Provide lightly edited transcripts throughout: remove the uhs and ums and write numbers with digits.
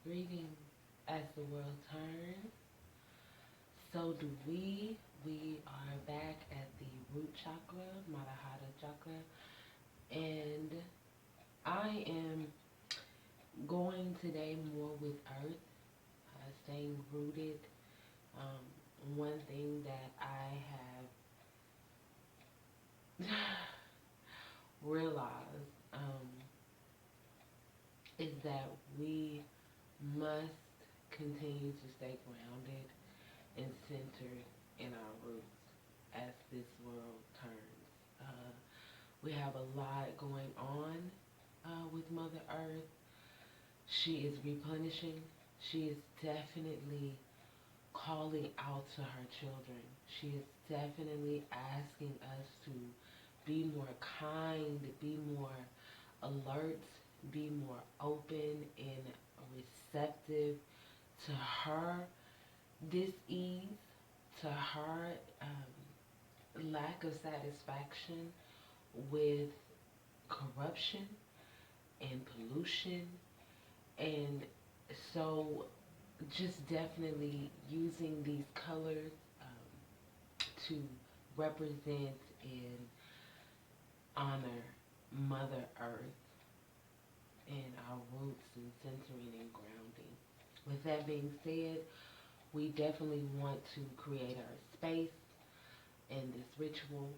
Greetings. As the world turns, so do we. We are back at the root chakra, Marahata chakra, and I am going today more with earth, staying rooted. One thing that I have realized is that we must continue to stay grounded and centered in our roots as this world turns. We have a lot going on with Mother Earth. She is replenishing. She is definitely calling out to her children. She is definitely asking us to be more kind, be more alert, be more open and receptive to her dis-ease, to her lack of satisfaction with corruption and pollution. And so just definitely using these colors to represent and honor Mother Earth and our roots and centering and grounding. With that being said, we definitely want to create our space in this ritual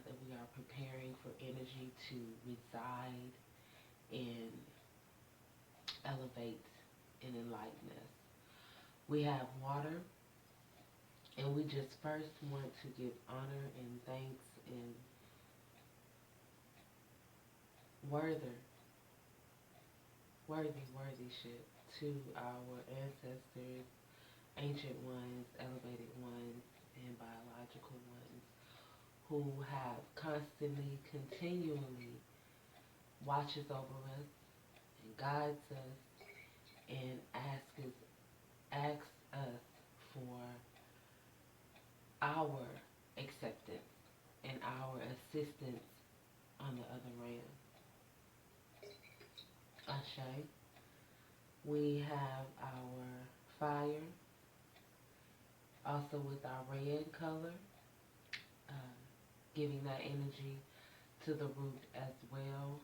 that we are preparing for energy to reside and elevate and enlighten us. We have water, and we just first want to give honor and thanks and worthy, worthyship to our ancestors, ancient ones, elevated ones, and biological ones who have constantly, continually watches over us and guides us and asks us for our acceptance and our assistance on the other ram. Ashe. We have our fire, also with our red color, giving that energy to the root as well,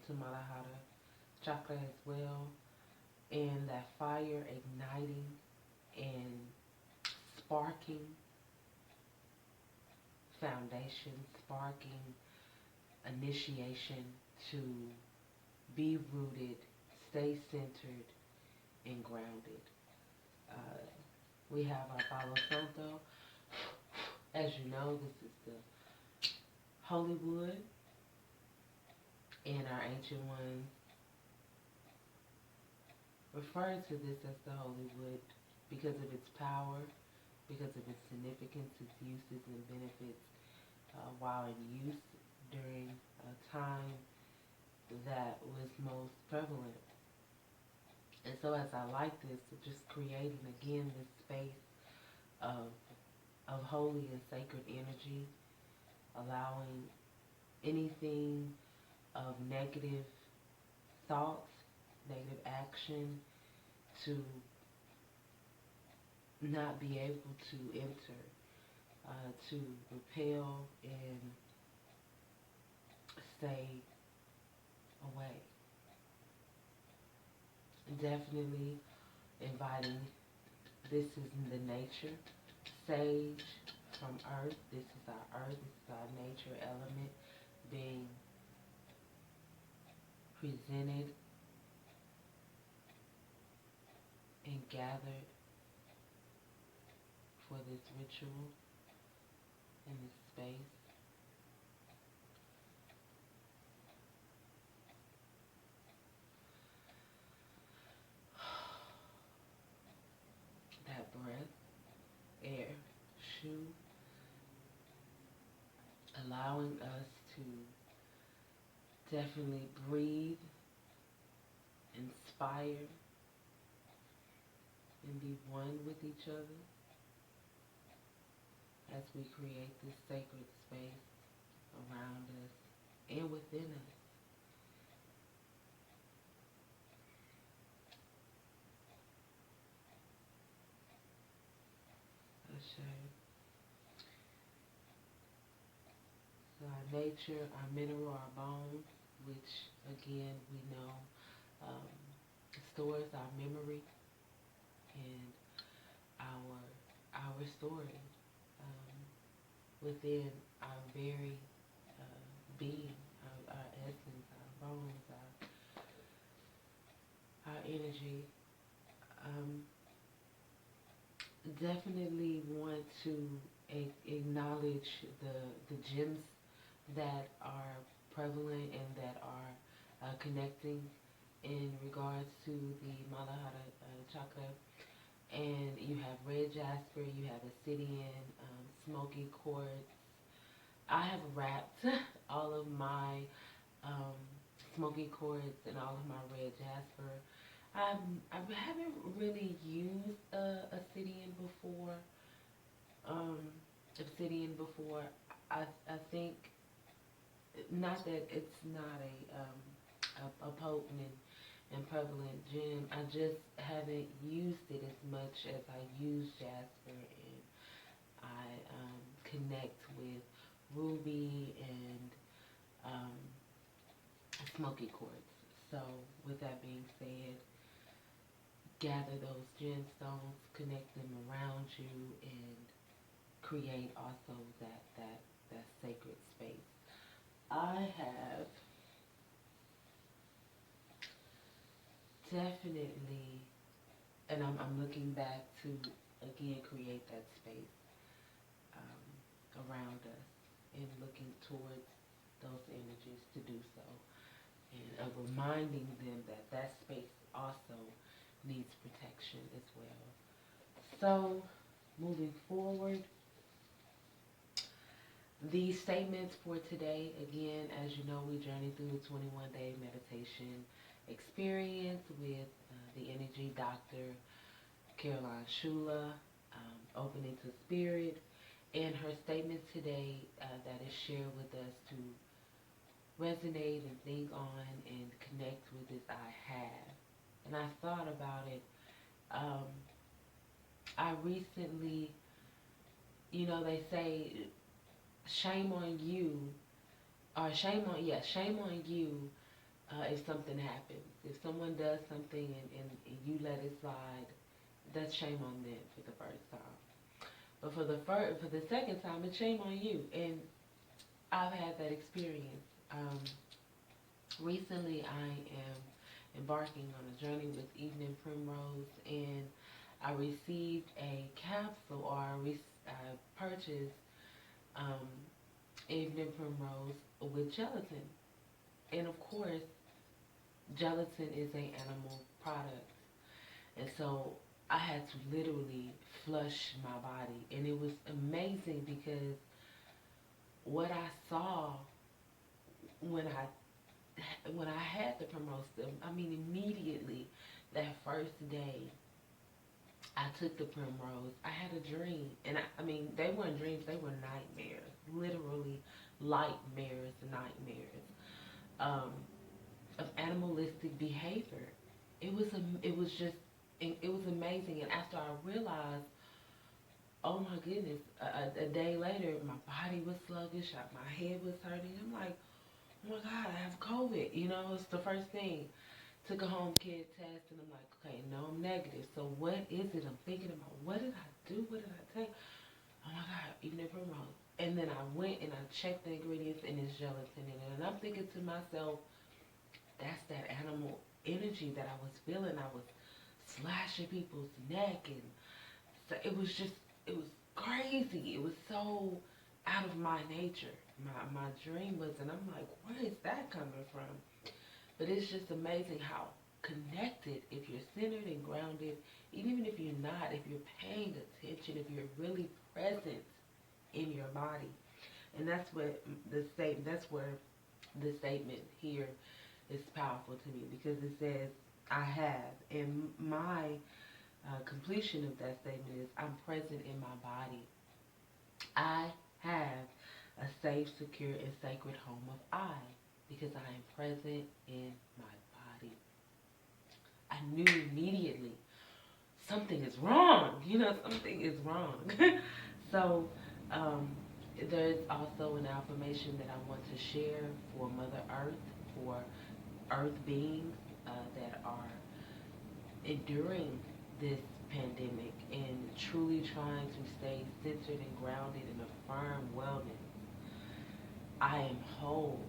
to Malahara chakra as well, and that fire igniting and sparking foundation, sparking initiation to be rooted, stay centered, and grounded. We have our Palo Santo. As you know, this is the holy wood, and our ancient ones refer to this as the holy wood because of its power, because of its significance, its uses and benefits while in use during a time that was most prevalent. And so as I like this, just creating again this space of holy and sacred energy, allowing anything of negative thoughts, negative action to not be able to enter, to repel and stay away. Definitely inviting, this is the nature, sage from earth, this is our earth, this is our nature element being presented and gathered for this ritual in this space. That breath, air, shu, allowing us to definitely breathe, inspire, and be one with each other as we create this sacred space around us and within us. nature, our mineral, our bones, which again we know um, stores our memory and our story within our very being, our essence, our bones, our energy. Um, Definitely want to acknowledge the gems that are prevalent and that are connecting in regards to the Malahara chakra. And you have red jasper, you have obsidian, smoky quartz. I have wrapped all of my um, smoky quartz and all of my red jasper. I haven't really used obsidian before. Um, obsidian before. I think not that it's not a potent and prevalent gem. I just haven't used it as much as I use jasper, and I connect with ruby and um, smoky quartz. So, with that being said, gather those gemstones, connect them around you, and create also that sacred space. I have definitely, and I'm looking back to again create that space around us and looking towards those energies to do so, and reminding them that that space also needs protection as well. So, moving forward, the statements for today, again, as you know, we journey through the 21-day meditation experience with the energy doctor, Caroline Shola, opening to spirit, and her statement today that is shared with us to resonate and think on and connect with this I have. And I thought about it. I recently, they say shame on you, or shame on you if something happens. If someone does something and you let it slide, that's shame on them for the first time. But for the second time, it's shame on you. And I've had that experience. Recently, I am embarking on a journey with Evening Primrose, and I received a capsule, or I purchased um, Evening Primrose with gelatin. And of course, gelatin is an animal product. And so I had to literally flush my body. And it was amazing because what I saw when I had the primrose, immediately that first day I took the primrose, I had a dream. And they weren't dreams, they were nightmares. Literally nightmares, of animalistic behavior. It was amazing. And after I realized, oh my goodness, a day later, my body was sluggish, my head was hurting. I'm like, oh my God, I have COVID. It's the first thing. Took a home kid test, and I'm like, okay, no, I'm negative. So what is it? I'm thinking about, what did I do? What did I take? Oh my God, even if I'm wrong. And then I went and I checked the ingredients, and it's gelatin in it. And I'm thinking to myself, that's that animal energy that I was feeling. I was slashing people's neck, and so it was crazy. It was so out of my nature. My dream was, and I'm like, where is that coming from? But it's just amazing how connected, if you're centered and grounded, even if you're not, if you're paying attention, if you're really present in your body. And that's what that's where the statement here is powerful to me, because it says, I have. And my completion of that statement is, I'm present in my body. I have a safe, secure, and sacred home of I, because I am present in my body. I knew immediately something is wrong. Something is wrong. So, There's also an affirmation that I want to share for Mother Earth, for Earth beings that are enduring this pandemic and truly trying to stay centered and grounded and affirm wellness. I am whole.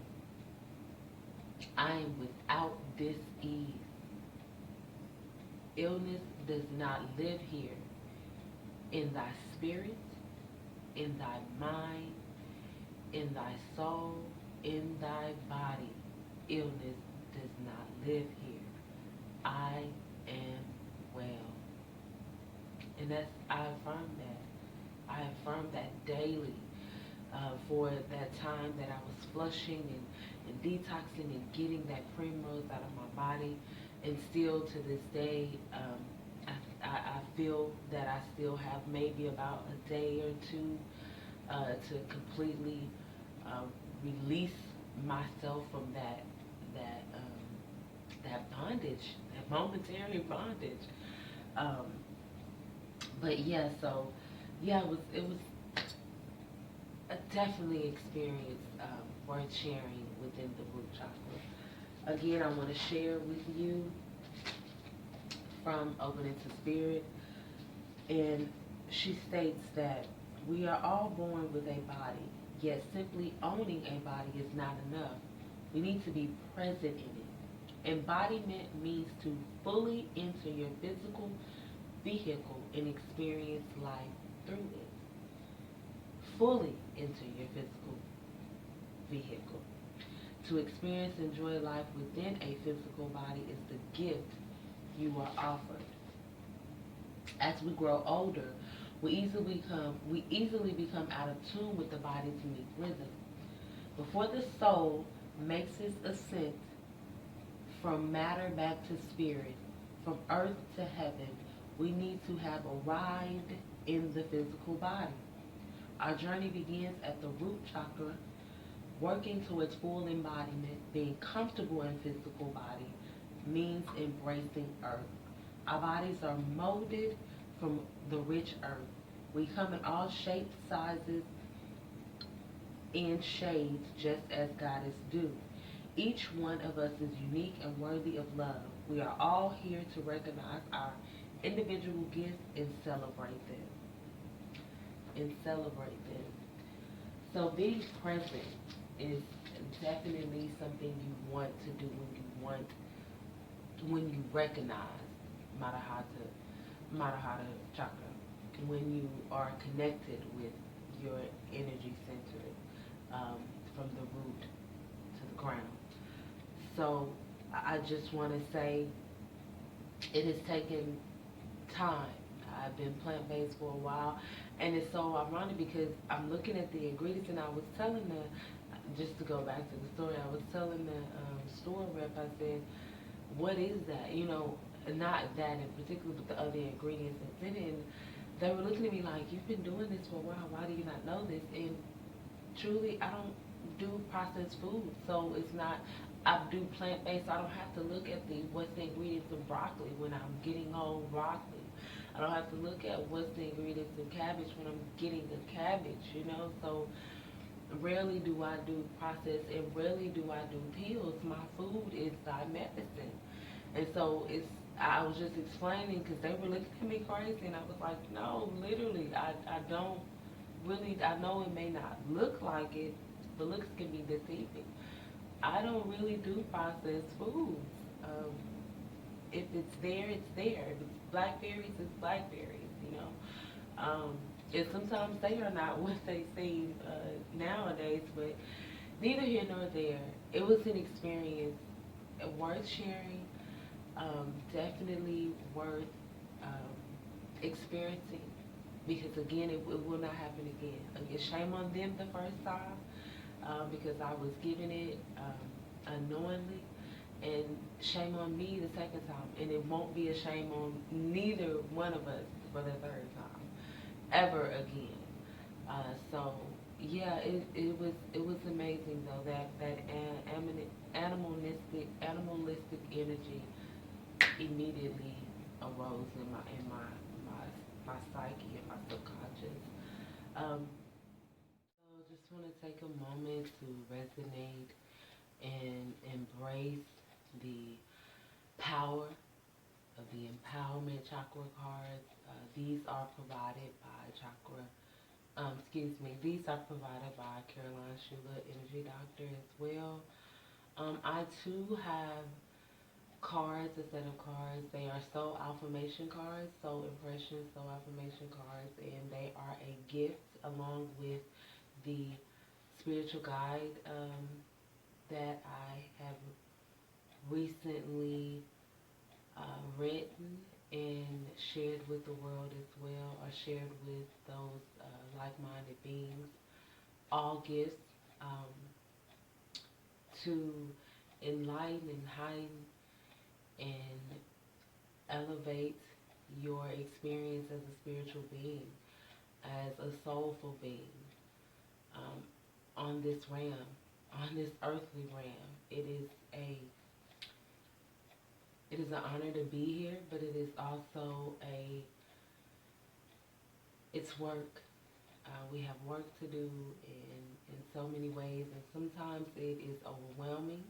I am without dis-ease. Illness does not live here. In thy spirit, in thy mind, in thy soul, in thy body, illness does not live here. I am well. And I affirm that. I affirm that daily for that time that I was flushing and detoxing and getting that primrose out of my body. And still to this day, I feel that I still have maybe about a day or two to completely release myself from that bondage, that momentary bondage. But yeah, so yeah, it was a definitely experience worth sharing within the root chakra. Again, I want to share with you from Opening to Spirit, and she states that we are all born with a body, yet simply owning a body is not enough. We need to be present in it. Embodiment means to fully enter your physical vehicle and experience life through it. Fully enter your physical vehicle. To experience and enjoy life within a physical body is the gift you are offered. As we grow older, we easily become out of tune with the body's unique rhythm. Before the soul makes its ascent from matter back to spirit, from earth to heaven, we need to have arrived in the physical body. Our journey begins at the root chakra, working towards full embodiment. Being comfortable in physical body means embracing earth. Our bodies are molded from the rich earth. We come in all shapes, sizes, and shades, just as goddess do. Each one of us is unique and worthy of love. We are all here to recognize our individual gifts and celebrate them. So being present is definitely something you want to do when you recognize Madhata chakra, when you are connected with your energy center from the root to the ground. So I just want to say it has taken time. I've been plant-based for a while, and it's so ironic because I'm looking at the ingredients, and I was telling just to go back to the story, I was telling the store rep, I said, what is that? You know, not that in particular, but the other ingredients that's in it. And they were looking at me like, you've been doing this for a while, why do you not know this? And truly, I don't do processed food, so it's not, I do plant-based, so I don't have to look at what's the ingredients of broccoli when I'm getting whole broccoli. I don't have to look at what's the ingredients of cabbage when I'm getting the cabbage, you know? So rarely do I do processed, and rarely do I do pills. My food is my medicine. And so I was just explaining because they were looking at me crazy, and I was like, no, literally, I don't really, I know it may not look like it, but looks can be deceiving. I don't really do processed foods. If it's there, it's there. If it's blackberries, it's blackberries, you know. And sometimes they are not what they seem nowadays, but neither here nor there. It was an experience worth sharing, definitely worth experiencing, because again, it will not happen again. Again, shame on them the first time, because I was giving it unknowingly, and shame on me the second time, and it won't be a shame on neither one of us for the third time ever again. So yeah, it was amazing though, that animalistic energy immediately arose in my psyche and my subconscious. just want to take a moment to resonate and embrace the power of the empowerment chakra cards. These are provided by these are provided by Caroline Shola, Energy Doctor as well. I too have cards, a set of cards. They are soul affirmation cards, soul impressions, soul affirmation cards, and they are a gift along with the spiritual guide that I have recently written and shared with the world as well, or shared with those like-minded beings. All gifts um, to enlighten and heighten and elevate your experience as a spiritual being, as a soulful being um, on this realm, on this earthly realm. It is an honor to be here, but it is also it's work. We have work to do in so many ways, and sometimes it is overwhelming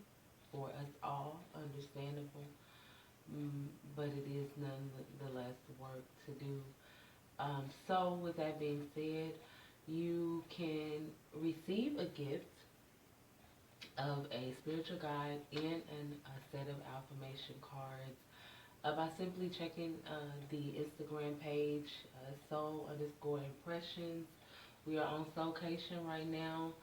for us all, understandable, but it is nonetheless work to do. So with that being said, you can receive a gift of a spiritual guide and a set of affirmation cards by simply checking the Instagram page, soul_impressions. We are on Soulcation right now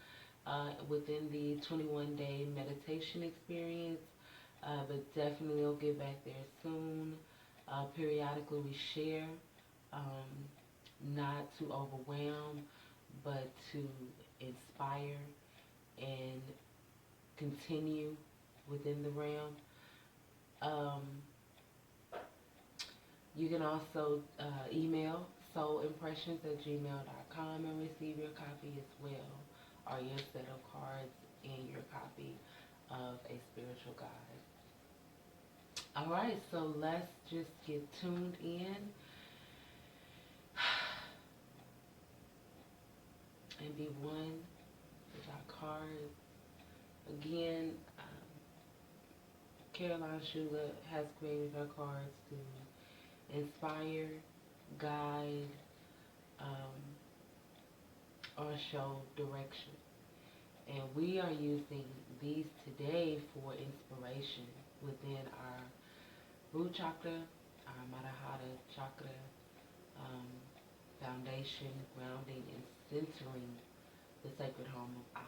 within the 21-day meditation experience, but definitely we'll get back there soon. Periodically we share, not to overwhelm, but to inspire and continue within the realm. You can also email soulimpressions@gmail.com and receive your copy as well, or your set of cards and your copy of a spiritual guide. Alright, so let's just get tuned in and be one with our cards. Again, Caroline Shola has created her cards to inspire, guide, or show direction. And we are using these today for inspiration within our root chakra, our Madhahara chakra, foundation, grounding, and centering the sacred home of I.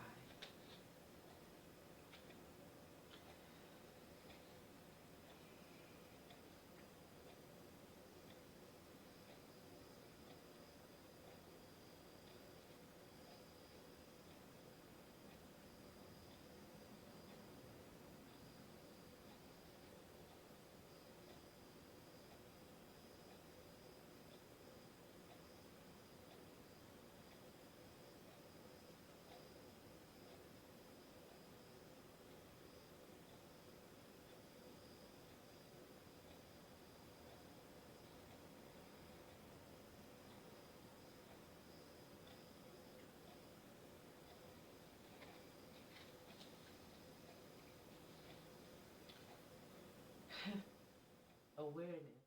Awareness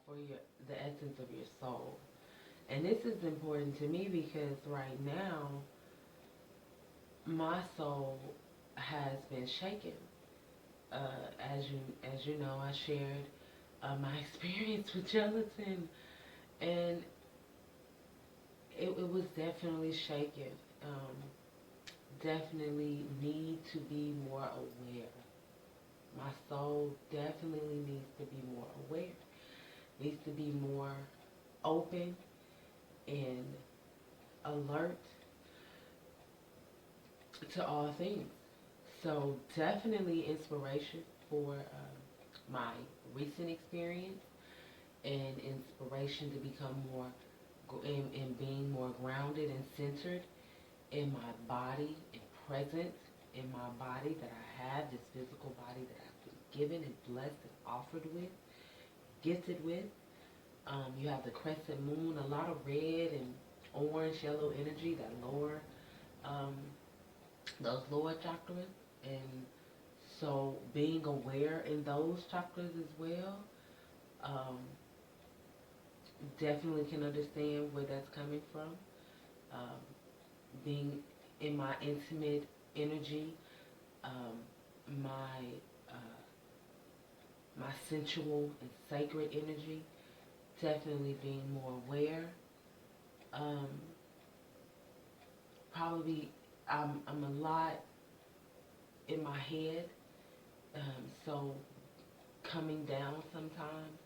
for the essence of your soul. And this is important to me because right now my soul has been shaken. As you know, I shared my experience with gelatin, and it was definitely shaken. Definitely need to be more aware. My soul definitely needs to be more aware. Needs to be more open and alert to all things. So definitely inspiration for my recent experience, and inspiration to become more and being more grounded and centered in my body and present in my body that I have, this physical body that I've been given and blessed and offered with, gifted with. You have the crescent moon, a lot of red and orange, yellow energy, that lower um, those lower chakras, and so being aware in those chakras as well, um, definitely can understand where that's coming from. Um, being in my intimate energy, um, my uh, my sensual and sacred energy, definitely being more aware. Um, Probably I'm a lot in my head, so coming down sometimes,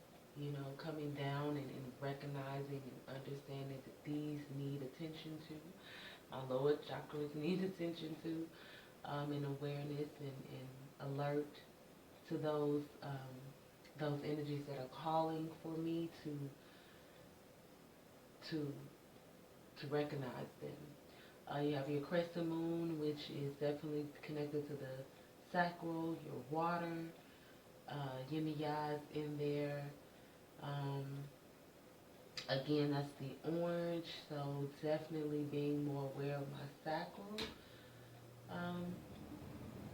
coming down and recognizing and understanding that these need attention to. My lower chakras need attention to, and awareness and alert to those energies that are calling for me to to recognize them. You have your crescent moon, which is definitely connected to the sacral, your water, yin and yang in there. Um, Again, that's the orange, so definitely being more aware of my sacral. Um,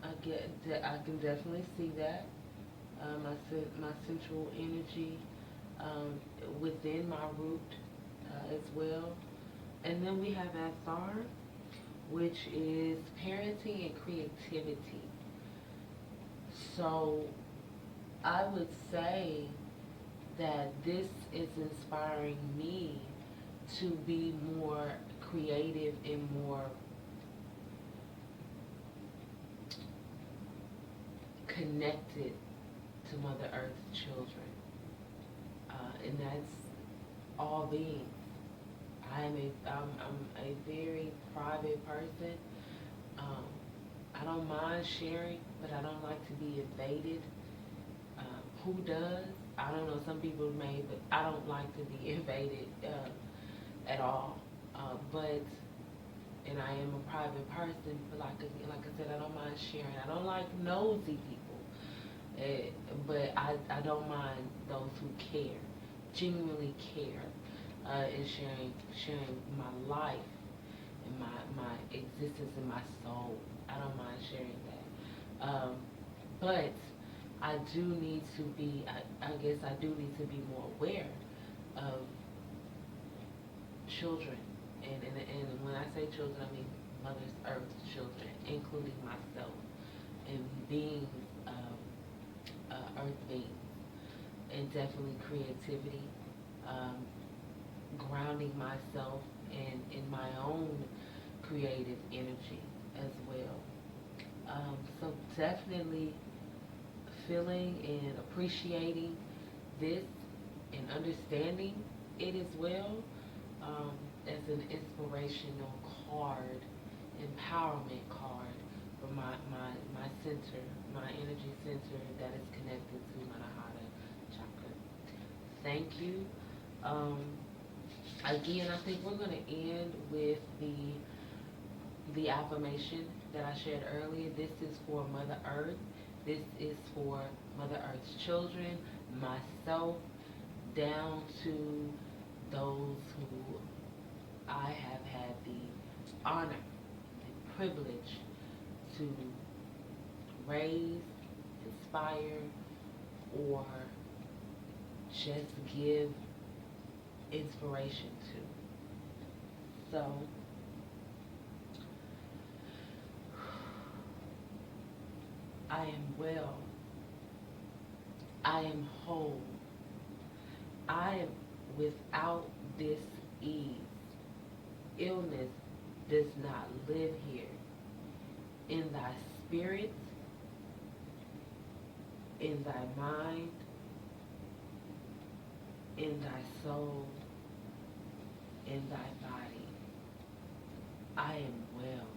I can definitely see that. My sensual energy um, within my root as well. And then we have Affirm, which is parenting and creativity. So I would say that this is inspiring me to be more creative and more connected to Mother Earth's children. And that's all beings. I'm a very private person. Um, I don't mind sharing, but I don't like to be invaded. Who does? I don't know. Some people may, but I don't like to be invaded at all. But and I am a private person, but like I said, I don't mind sharing. I don't like nosy people, but I don't mind those who care, genuinely care, and sharing my life and my existence and my soul. I don't mind sharing that. But I do need to be, I guess I do need to be more aware of children. And when I say children, I mean Mother Earth's children, including myself, and being Earth beings, and definitely creativity, um, grounding myself in my own creative energy as well. So definitely feeling and appreciating this and understanding it as well, as an inspirational card, empowerment card for my center, my energy center that is connected to Manahata chakra. Thank you. Um, Again, I think we're going to end with the affirmation that I shared earlier. This is for Mother Earth. This is for Mother Earth's children, myself, down to those who I have had the honor and privilege to raise, inspire, or just give inspiration to. So, I am well. I am whole. I am without dis-ease. Illness does not live here. In thy spirit, in thy mind, in thy soul, in thy body. I am well.